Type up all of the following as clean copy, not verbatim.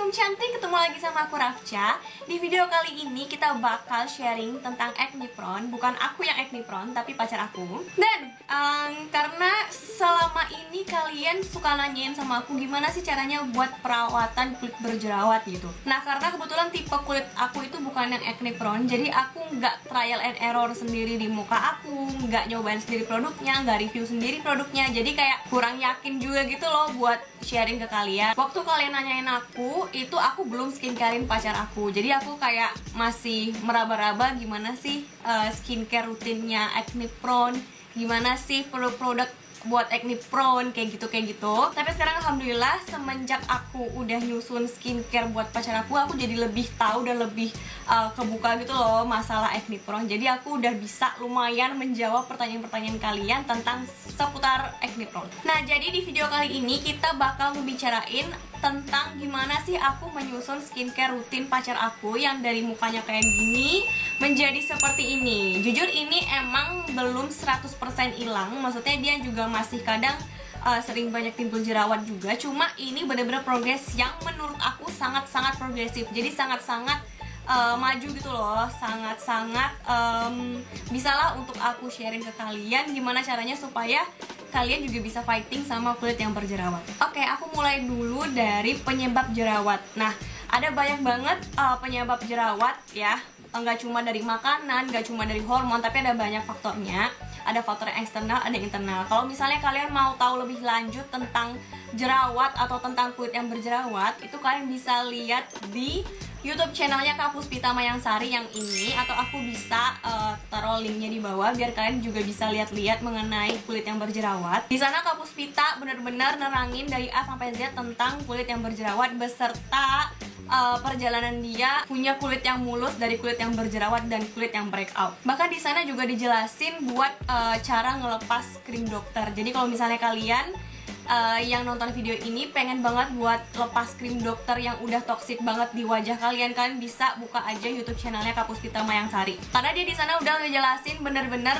Assalamualaikum cantik, ketemu lagi sama aku Rafcha. Di video kali ini kita bakal sharing tentang acne prone. Bukan aku yang acne prone, tapi pacar aku. Dan karena selama ini kalian suka nanyain sama aku gimana sih caranya buat perawatan kulit berjerawat gitu. Nah karena kebetulan tipe kulit aku itu bukan yang acne prone, jadi aku nggak trial and error sendiri di muka aku, nggak nyobain sendiri produknya, nggak review sendiri produknya. Jadi kayak kurang yakin juga gitu loh buat sharing ke kalian. Waktu kalian nanyain aku, itu aku belum skincarein pacar aku. Jadi aku kayak masih meraba-raba gimana sih skincare rutinnya acne prone, gimana sih produk-produk buat acne prone kayak gitu. Tapi sekarang alhamdulillah semenjak aku udah nyusun skincare buat pacar aku jadi lebih tahu dan lebih kebuka gitu loh masalah acne prone. Jadi aku udah bisa lumayan menjawab pertanyaan-pertanyaan kalian tentang seputar acne prone. Nah, jadi di video kali ini kita bakal membicarain tentang gimana sih aku menyusun skincare rutin pacar aku yang dari mukanya kayak gini menjadi seperti ini. Jujur ini emang belum 100% hilang, maksudnya dia juga masih kadang sering banyak timbul jerawat juga. Cuma ini bener-bener progres yang menurut aku sangat-sangat progresif. Jadi sangat-sangat maju gitu loh, sangat-sangat bisalah untuk aku sharing ke kalian gimana caranya supaya kalian juga bisa fighting sama kulit yang berjerawat. Oke, aku mulai dulu dari penyebab jerawat. Nah, ada banyak banget penyebab jerawat ya. Nggak cuma dari makanan, nggak cuma dari hormon, tapi ada banyak faktornya. Ada faktor eksternal, ada internal. Kalau misalnya kalian mau tahu lebih lanjut tentang jerawat atau tentang kulit yang berjerawat, itu kalian bisa lihat di YouTube channelnya Kak Puspita Mayangsari yang ini, atau aku bisa taruh linknya di bawah biar kalian juga bisa lihat-lihat mengenai kulit yang berjerawat. Di sana Kak Puspita benar-benar nerangin dari A sampai Z tentang kulit yang berjerawat beserta perjalanan dia punya kulit yang mulus dari kulit yang berjerawat dan kulit yang breakout. Bahkan di sana juga dijelasin buat cara ngelepas krim dokter. Jadi kalau misalnya kalian yang nonton video ini pengen banget buat lepas krim dokter yang udah toksik banget di wajah kalian, kalian bisa buka aja YouTube channelnya Kak Puspita Mayangsari. Karena dia di sana udah ngejelasin bener-bener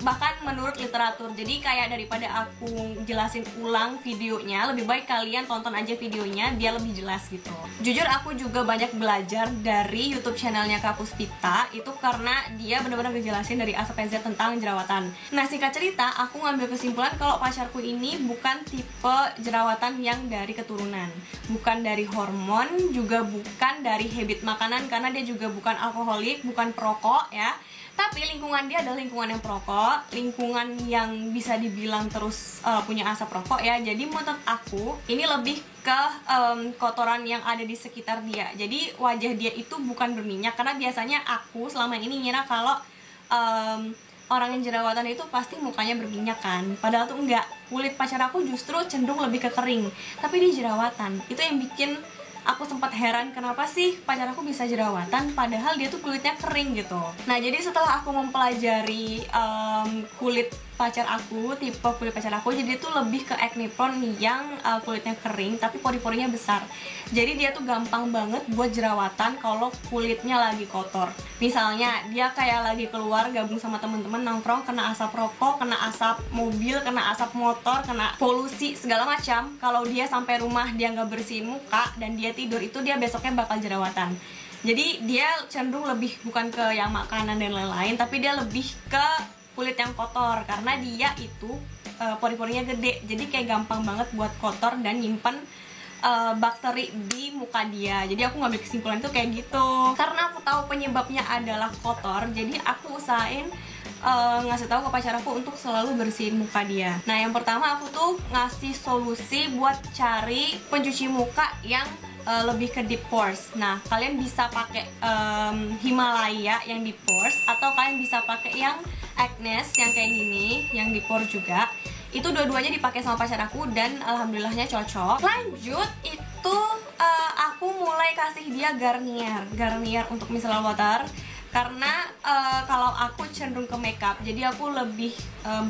bahkan menurut literatur. Jadi kayak daripada aku jelasin ulang videonya, lebih baik kalian tonton aja videonya, dia lebih jelas gitu. Jujur aku juga banyak belajar dari YouTube channelnya Kak Puspita itu karena dia benar-benar ngejelasin dari A sampai Z tentang jerawatan. Nah, singkat cerita, aku ngambil kesimpulan kalau pacarku ini bukan tipe jerawatan yang dari keturunan, bukan dari hormon, juga bukan dari habit makanan karena dia juga bukan alkoholik, bukan perokok ya. Tapi lingkungan dia adalah lingkungan yang perokok, lingkungan yang bisa dibilang terus punya asap rokok ya. Jadi menurut aku ini lebih ke kotoran yang ada di sekitar dia. Jadi wajah dia itu bukan berminyak, karena biasanya aku selama ini ngira kalau orang yang jerawatan itu pasti mukanya berminyak kan. Padahal tuh enggak. Kulit pacar aku justru cenderung lebih ke kering, tapi dia jerawatan. Itu yang bikin aku sempat heran kenapa sih pacar aku bisa jerawatan padahal dia tuh kulitnya kering gitu. Nah, jadi setelah aku mempelajari kulit pacar aku, tipe kulit pacar aku, jadi itu lebih ke acne prone yang kulitnya kering tapi pori-porinya besar. Jadi dia tuh gampang banget buat jerawatan kalau kulitnya lagi kotor. Misalnya dia kayak lagi keluar gabung sama temen-temen nongkrong, kena asap rokok, kena asap mobil, kena asap motor, kena polusi segala macam. Kalau dia sampai rumah dia nggak bersihin muka dan dia tidur, itu dia besoknya bakal jerawatan. Jadi dia cenderung lebih bukan ke yang makanan dan lain-lain, tapi dia lebih ke kulit yang kotor karena dia itu pori-porinya gede. Jadi kayak gampang banget buat kotor dan nyimpen bakteri di muka dia. Jadi aku ngambil kesimpulan itu kayak gitu. Karena aku tahu penyebabnya adalah kotor, jadi aku usahain ngasih tahu ke pacar aku untuk selalu bersihin muka dia. Nah, yang pertama aku tuh ngasih solusi buat cari pencuci muka yang lebih ke deep pores. Nah, kalian bisa pakai Himalaya yang deep pores, atau kalian bisa pakai yang Agnes yang kayak gini, yang deep pores juga. Itu dua-duanya dipakai sama pacar aku dan alhamdulillahnya cocok. Lanjut itu aku mulai kasih dia Garnier untuk micellar water. Karena kalau aku cenderung ke makeup, jadi aku lebih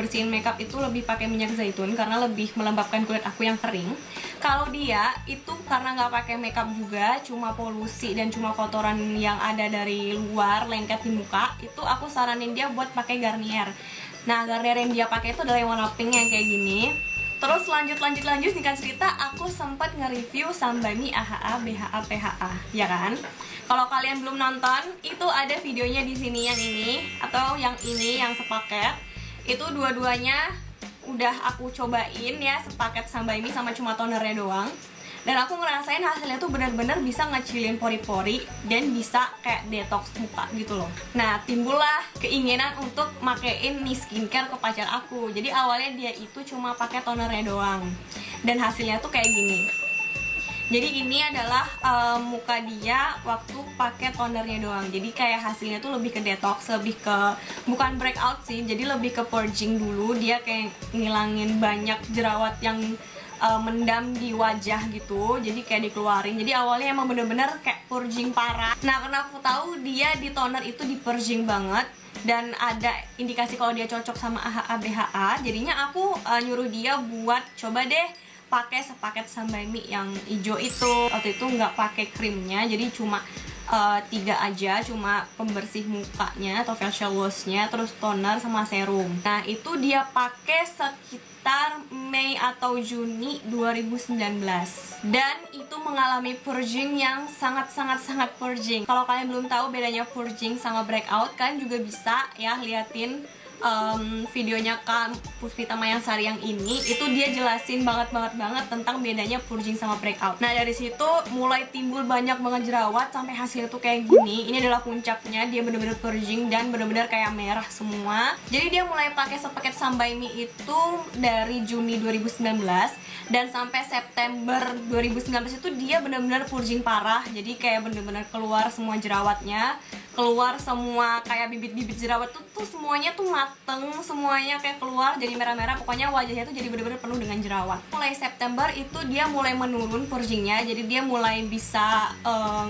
bersihin makeup itu lebih pakai minyak zaitun karena lebih melembabkan kulit aku yang kering. Kalau dia itu karena nggak pakai makeup juga, cuma polusi dan cuma kotoran yang ada dari luar lengket di muka, itu aku saranin dia buat pakai Garnier. Nah, Garnier yang dia pakai itu adalah yang warna pink yang kayak gini. Terus lanjut singkat cerita, aku sempat nge-review Sunbae AHA BHA PHA, ya kan? Kalau kalian belum nonton, itu ada videonya di sini, yang ini atau yang ini yang sepaket. Itu dua-duanya udah aku cobain ya, sepaket Sunbae sama cuma tonernya doang. Dan aku ngerasain hasilnya tuh bener-bener bisa ngecilin pori-pori dan bisa kayak detox muka gitu loh. Nah, timbullah keinginan untuk makein nih skincare ke pacar aku. Jadi awalnya dia itu cuma pakai tonernya doang. Dan hasilnya tuh kayak gini. Jadi ini adalah muka dia waktu pakai tonernya doang. Jadi kayak hasilnya tuh lebih ke detox, lebih ke bukan breakout sih, jadi lebih ke purging dulu. Dia kayak ngilangin banyak jerawat yang mendam di wajah gitu, jadi kayak dikeluarin. Jadi awalnya emang bener-bener kayak purging parah. Nah, karena aku tahu dia di toner itu di purging banget dan ada indikasi kalau dia cocok sama AHA BHA, jadinya aku nyuruh dia buat coba deh pakai sepaket Sunbae yang hijau itu. Waktu itu nggak pakai krimnya, jadi cuma 3 aja, cuma pembersih mukanya atau facial washnya, terus toner sama serum. Nah, itu dia pakai sekitar Mei atau Juni 2019 dan itu mengalami purging yang sangat purging. Kalau kalian belum tahu bedanya purging sama breakout, kan juga bisa ya liatin videonya Kak Puspita Mayansari yang ini. Itu dia jelasin banget tentang bedanya purging sama breakout. Nah, dari situ mulai timbul banyak banget jerawat sampai hasilnya tuh kayak gini. Ini adalah puncaknya, dia bener-bener purging dan bener-bener kayak merah semua. Jadi dia mulai pakai sepaket Sunbae itu dari Juni 2019 dan sampai September 2019 itu dia bener-bener purging parah. Jadi kayak bener-bener keluar semua jerawatnya, keluar semua kayak bibit-bibit jerawat tuh semuanya tuh mateng, semuanya kayak keluar jadi merah-merah. Pokoknya wajahnya tuh jadi bener-bener penuh dengan jerawat. Mulai September itu dia mulai menurun purgingnya, jadi dia mulai bisa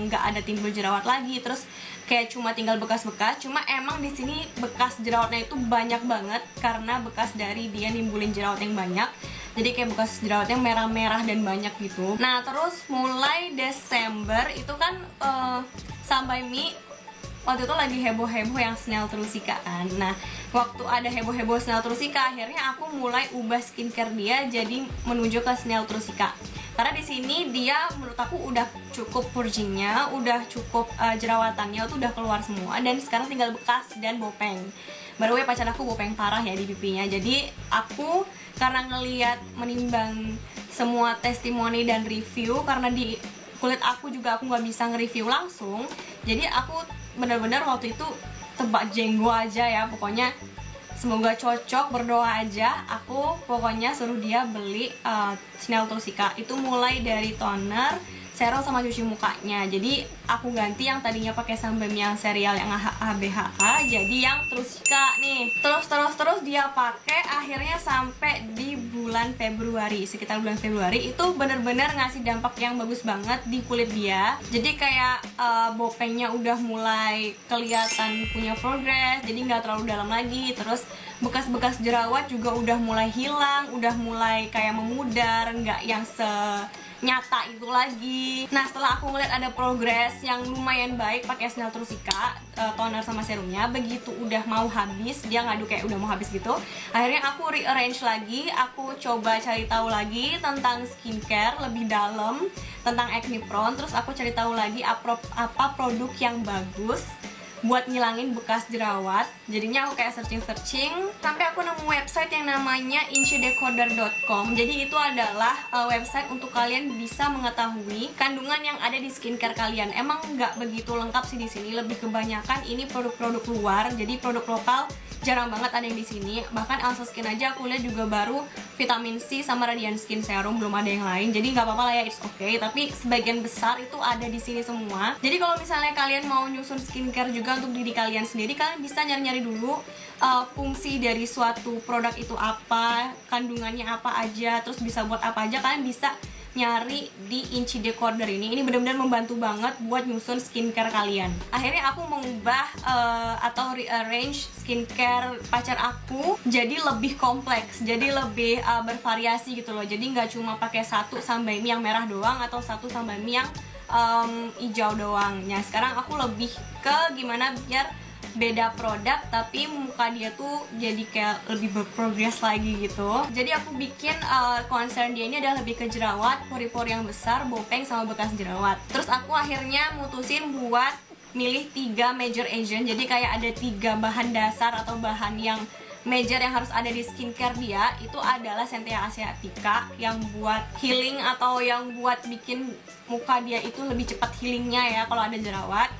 nggak ada timbul jerawat lagi, terus kayak cuma tinggal bekas-bekas. Cuma emang di sini bekas jerawatnya itu banyak banget karena bekas dari dia nimbulin jerawat yang banyak. Jadi kayak bekas jerawatnya merah-merah dan banyak gitu. Nah, terus mulai Desember itu kan Sunbae waktu itu lagi heboh-heboh yang Snell Trusika kan. Nah, waktu ada heboh-heboh Snell Trusika, akhirnya aku mulai ubah skincare dia jadi menuju ke Snell Trusika. Karena di sini dia menurut aku udah cukup purgingnya, udah cukup jerawatannya tuh udah keluar semua dan sekarang tinggal bekas dan bopeng. Baru ya pacar aku bopeng parah ya di pipinya. Jadi aku karena ngeliat menimbang semua testimoni dan review, karena di kulit aku juga aku nggak bisa nge-review langsung, jadi aku benar-benar waktu itu tebak jenggo aja ya, pokoknya semoga cocok, berdoa aja. Aku pokoknya suruh dia beli Snell Trusika itu mulai dari toner, serum sama cuci mukanya. Jadi aku ganti yang tadinya pakai Sunbae yang serial yang AHA BHA jadi yang Trusika nih. Terus dia pakai akhirnya sampai di bulan Februari, sekitar bulan Februari itu bener-bener ngasih dampak yang bagus banget di kulit dia. Jadi kayak bopengnya udah mulai kelihatan punya progress, jadi nggak terlalu dalam lagi. Terus bekas-bekas jerawat juga udah mulai hilang, udah mulai kayak memudar, nggak yang nyata itu lagi. Nah, setelah aku ngeliat ada progres yang lumayan baik pakai Snell Trusika toner sama serumnya, begitu udah mau habis, dia ngadu kayak udah mau habis gitu, akhirnya aku rearrange lagi, aku coba cari tahu lagi tentang skincare lebih dalam, tentang acne prone. Terus aku cari tahu lagi apa produk yang bagus buat ngilangin bekas jerawat. Jadinya aku kayak searching sampai aku nemu website yang namanya inchidecoder.com. Jadi itu adalah website untuk kalian bisa mengetahui kandungan yang ada di skincare kalian. Emang nggak begitu lengkap sih di sini, lebih kebanyakan ini produk-produk luar. Jadi produk lokal jarang banget ada yang di sini. Bahkan Elsa Skin aja aku lihat juga baru vitamin C sama Radiant Skin Serum, belum ada yang lain. Jadi nggak apa-apa lah ya, it's okay. Tapi sebagian besar itu ada di sini semua. Jadi kalau misalnya kalian mau nyusun skincare juga untuk diri kalian sendiri, kalian bisa nyari-nyari dulu fungsi dari suatu produk itu apa, kandungannya apa aja, terus bisa buat apa aja. Kalian bisa nyari di Inchi Decoder ini benar-benar membantu banget buat nyusun skincare kalian. Akhirnya aku mengubah atau rearrange skincare pacar aku jadi lebih kompleks, jadi lebih bervariasi gitu loh. Jadi nggak cuma pakai satu Sunbae yang merah doang atau satu Sunbae yang hijau doang. Nah, sekarang aku lebih ke gimana biar beda produk tapi muka dia tuh jadi kayak lebih berprogres lagi gitu. Jadi aku bikin concern dia ini adalah lebih ke jerawat, pori-pori yang besar, bopeng, sama bekas jerawat. Terus aku akhirnya mutusin buat milih 3 major agent. Jadi kayak ada 3 bahan dasar atau bahan yang major yang harus ada di skincare dia. Itu adalah Centella Asiatica yang buat healing atau yang buat bikin muka dia itu lebih cepat healingnya ya kalau ada jerawat.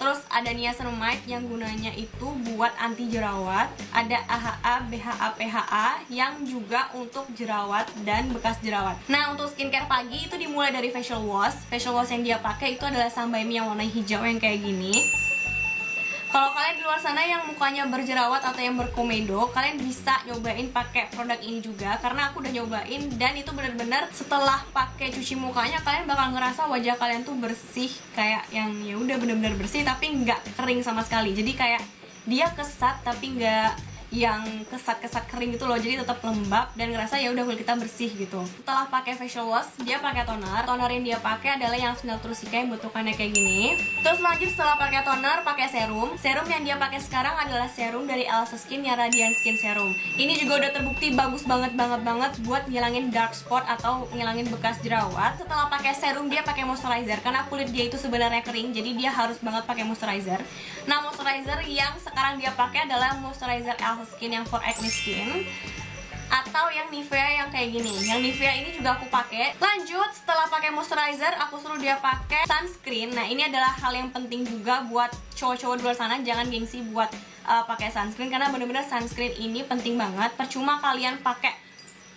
Terus ada niacinamide yang gunanya itu buat anti jerawat. Ada AHA, BHA, PHA yang juga untuk jerawat dan bekas jerawat. Nah, untuk skincare pagi itu dimulai dari facial wash. Facial wash yang dia pakai itu adalah Sunbae yang warna hijau yang kayak gini. Kalau kalian di luar sana yang mukanya berjerawat atau yang berkomedo, kalian bisa nyobain pakai produk ini juga, karena aku udah nyobain dan itu bener-bener setelah pakai cuci mukanya kalian bakal ngerasa wajah kalian tuh bersih, kayak yang ya udah bener-bener bersih tapi nggak kering sama sekali. Jadi kayak dia kesat tapi nggak yang kesat-kesat kering gitu loh, jadi tetap lembab dan ngerasa ya udah kulit kita bersih gitu. Setelah pakai facial wash, dia pakai toner. Toner yang dia pakai adalah yang Snelltrusika yang bentukannya kayak gini. Terus lanjut setelah pakai toner, pakai serum. Serum yang dia pakai sekarang adalah serum dari Elsa Skin yang Radiant Skin Serum. Ini juga udah terbukti bagus banget buat ngilangin dark spot atau ngilangin bekas jerawat. Setelah pakai serum, dia pakai moisturizer karena kulit dia itu sebenarnya kering, jadi dia harus banget pakai moisturizer. Nah, moisturizer yang sekarang dia pakai adalah moisturizer Elsa Skin yang for acne skin atau yang Nivea yang kayak gini. Yang Nivea ini juga aku pakai. Lanjut, setelah pakai moisturizer, aku suruh dia pakai sunscreen. Nah, ini adalah hal yang penting juga buat cowok-cowok di luar sana. Jangan gengsi buat pakai sunscreen karena bener-bener sunscreen ini penting banget. Percuma kalian pakai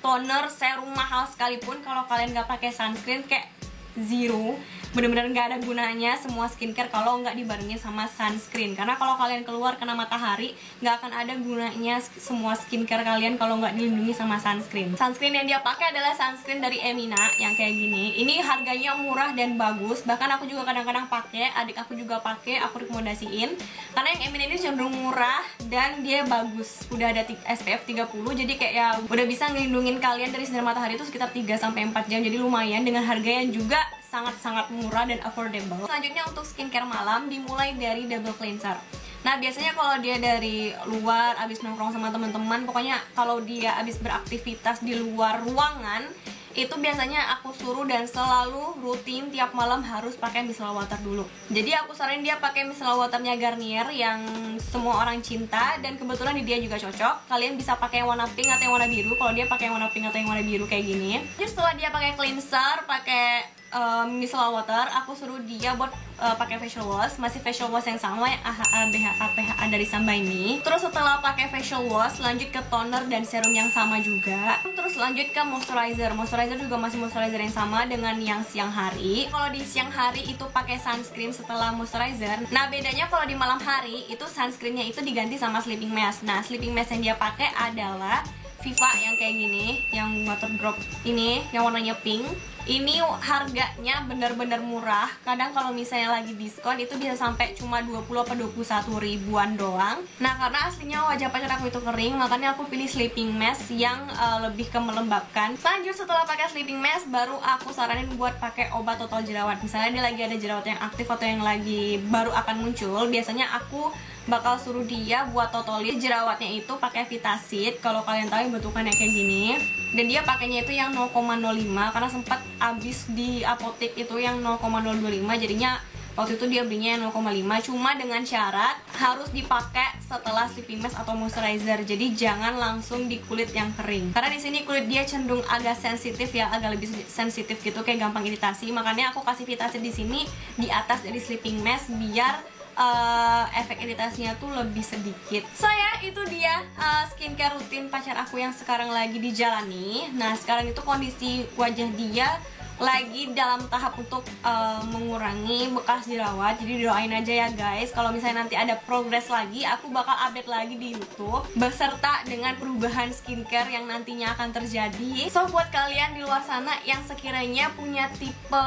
toner, serum mahal sekalipun kalau kalian nggak pakai sunscreen kayak zero, bener-bener nggak ada gunanya semua skincare kalau nggak dibarengin sama sunscreen. Karena kalau kalian keluar kena matahari, nggak akan ada gunanya semua skincare kalian kalau nggak dilindungi sama sunscreen. Sunscreen yang dia pakai adalah sunscreen dari Emina yang kayak gini. Ini harganya murah dan bagus, bahkan aku juga kadang-kadang pakai, adik aku juga pakai, aku rekomendasiin. Karena yang Emina ini cenderung murah dan dia bagus, udah ada SPF 30, jadi kayak ya udah bisa ngelindungin kalian dari sinar matahari itu sekitar 3-4 jam. Jadi lumayan dengan harga yang juga sangat-sangat murah dan affordable. Selanjutnya untuk skincare malam dimulai dari double cleanser. Nah, biasanya kalau dia dari luar abis nongkrong sama teman-teman, pokoknya kalau dia abis beraktivitas di luar ruangan, itu biasanya aku suruh dan selalu rutin tiap malam harus pakai micellar water dulu. Jadi aku saranin dia pakai micellar waternya Garnier yang semua orang cinta, dan kebetulan di dia juga cocok. Kalian bisa pakai yang warna pink atau yang warna biru. Kalau dia pakai yang warna pink atau yang warna biru kayak gini. Terus setelah dia pakai cleanser, pakai micellar water, aku suruh dia buat pakai facial wash. Masih facial wash yang sama yang AHA, BHA, PHA dari Sunbae ini. Terus setelah pakai facial wash, lanjut ke toner dan serum yang sama juga. Terus lanjut ke moisturizer. Moisturizer juga masih moisturizer yang sama dengan yang siang hari. Kalau di siang hari itu pakai sunscreen setelah moisturizer. Nah, bedanya kalau di malam hari itu sunscreennya itu diganti sama sleeping mask. Nah, sleeping mask yang dia pakai adalah Viva yang kayak gini, yang water drop ini, yang warnanya pink. Ini harganya bener-bener murah. Kadang kalau misalnya lagi diskon itu bisa sampai cuma 20 atau 21 ribuan doang. Nah, karena aslinya wajah pacar aku itu kering, makanya aku pilih sleeping mask yang lebih ke melembabkan. Lanjut, setelah pakai sleeping mask, baru aku saranin buat pakai obat total jerawat. Misalnya dia lagi ada jerawat yang aktif atau yang lagi baru akan muncul, biasanya aku bakal suruh dia buat totalin jerawatnya itu pakai Vitasid. Kalau kalian tahu bentukannya kayak gini. Dan dia pakainya itu yang 0,05 karena sempat habis di apotek itu yang 0,025, jadinya waktu itu dia belinya yang 0,5. Cuma dengan syarat harus dipakai setelah sleeping mask atau moisturizer. Jadi jangan langsung di kulit yang kering. Karena di sini kulit dia cenderung agak sensitif ya, agak lebih sensitif gitu, kayak gampang iritasi. Makanya aku kasih Vitasid di sini di atas dari sleeping mask biar efek iritasinya tuh lebih sedikit. So ya, itu dia skincare rutin pacar aku yang sekarang lagi dijalani. Nah, sekarang itu kondisi wajah dia lagi dalam tahap untuk mengurangi bekas jerawat. Jadi doain aja ya guys, kalau misalnya nanti ada progres lagi, aku bakal update lagi di YouTube beserta dengan perubahan skincare yang nantinya akan terjadi. So buat kalian di luar sana yang sekiranya punya tipe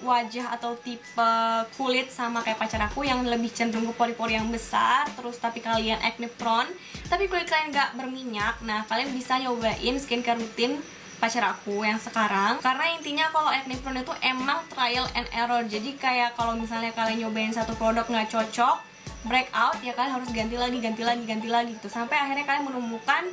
wajah atau tipe kulit sama kayak pacar aku yang lebih cenderung ke pori-pori yang besar, terus tapi kalian acne prone tapi kulit kalian gak berminyak, nah kalian bisa nyobain skincare rutin pacar aku yang sekarang. Karena intinya kalau acne prone itu emang trial and error. Jadi kayak kalau misalnya kalian nyobain satu produk nggak cocok, breakout ya, kalian harus ganti lagi gitu sampai akhirnya kalian menemukan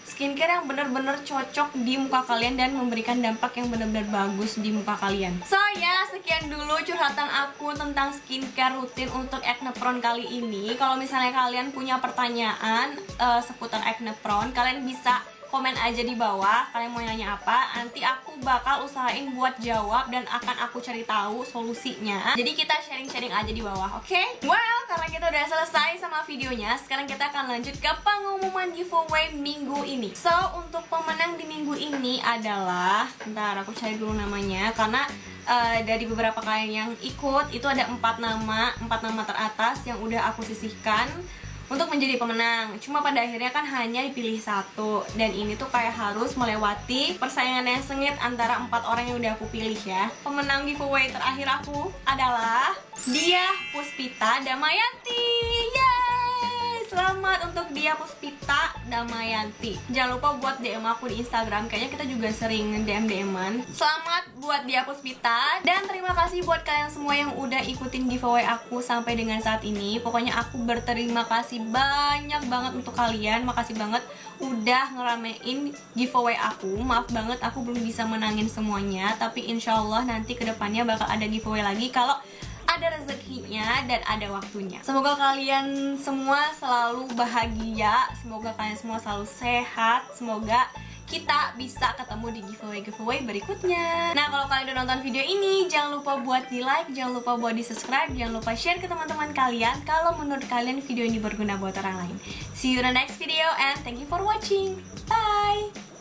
skincare yang benar-benar cocok di muka kalian dan memberikan dampak yang benar-benar bagus di muka kalian. So ya, sekian dulu curhatan aku tentang skincare rutin untuk acne prone kali ini. Kalau misalnya kalian punya pertanyaan seputar acne prone, kalian bisa komen aja di bawah, kalian mau nanya apa, nanti aku bakal usahain buat jawab dan akan aku cari tahu solusinya. Jadi kita sharing-sharing aja di bawah, oke? Well, karena kita udah selesai sama videonya, sekarang kita akan lanjut ke pengumuman giveaway minggu ini. So, untuk pemenang di minggu ini adalah, bentar aku cari dulu namanya, karena dari beberapa kalian yang ikut, itu ada 4 nama teratas yang udah aku sisihkan untuk menjadi pemenang. Cuma pada akhirnya kan hanya dipilih 1, dan ini tuh kayak harus melewati persaingan yang sengit antara 4 orang yang udah aku pilih ya. Pemenang giveaway terakhir aku adalah Dia Puspita Damayanti. Yeay! Selamat untuk Dia Puspita Damayanti. Jangan lupa buat DM aku di Instagram, kayaknya kita juga sering DM-an. Selamat buat Dia Puspita, dan terima kasih buat kalian semua yang udah ikutin giveaway aku sampai dengan saat ini. Pokoknya aku berterima kasih banyak banget untuk kalian. Makasih banget udah ngeramein giveaway aku. Maaf banget aku belum bisa menangin semuanya, tapi insya Allah nanti kedepannya bakal ada giveaway lagi kalau ada rezekinya dan ada waktunya. Semoga kalian semua selalu bahagia, semoga kalian semua selalu sehat, semoga kita bisa ketemu di giveaway berikutnya. Nah, kalau kalian udah nonton video ini, jangan lupa buat di like, jangan lupa buat di subscribe, jangan lupa share ke teman-teman kalian kalau menurut kalian video ini berguna buat orang lain. See you in the next video and thank you for watching. Bye!